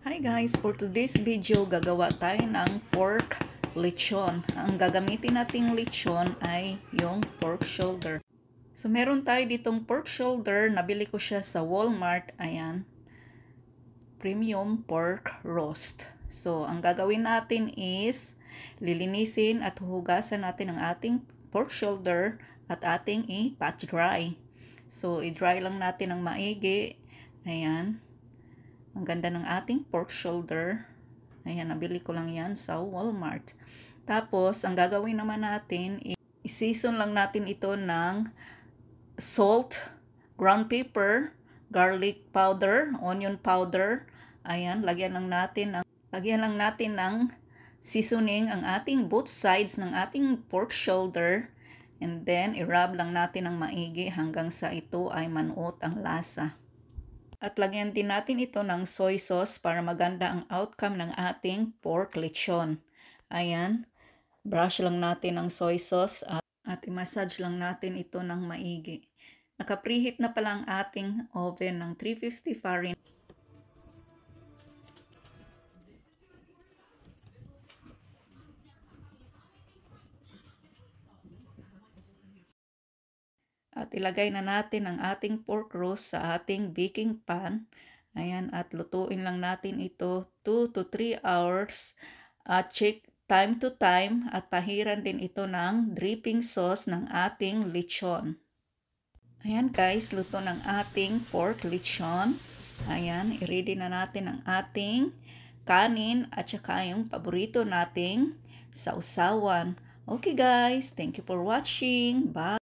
Hi guys, for today's video gagawa tayo ng pork lechon. Ang gagamitin nating lechon ay yung pork shoulder. So meron tayo ditong pork shoulder, nabili ko siya sa Walmart. Ayan, premium pork roast. So ang gagawin natin is lilinisin at huhugasan natin ang ating pork shoulder at ating i-pat dry. So i-dry lang natin ng maigi. Ayan. Ang ganda ng ating pork shoulder. Ayan, nabili ko lang yan sa Walmart. Tapos, ang gagawin naman natin, i-season lang natin ito ng salt, ground pepper, garlic powder, onion powder. Ayan, lagyan lang natin ng seasoning ang ating both sides ng ating pork shoulder. And then, i-rub lang natin ng maigi hanggang sa ito ay manuot ang lasa. At lagyan din natin ito ng soy sauce para maganda ang outcome ng ating pork lechon. Ayan, brush lang natin ng soy sauce at i-massage lang natin ito ng maigi. Naka-preheat na pala ang ating oven ng 350 Fahrenheit. At ilagay na natin ang ating pork roast sa ating baking pan. Ayan, at lutuin lang natin ito 2 to 3 hours. At check time to time at pahiran din ito ng dripping sauce ng ating lechon. Ayan guys, luto ng ating pork lechon. Ayan, i-ready na natin ang ating kanin at saka yung paborito nating sausawan. Okay guys, thank you for watching. Bye!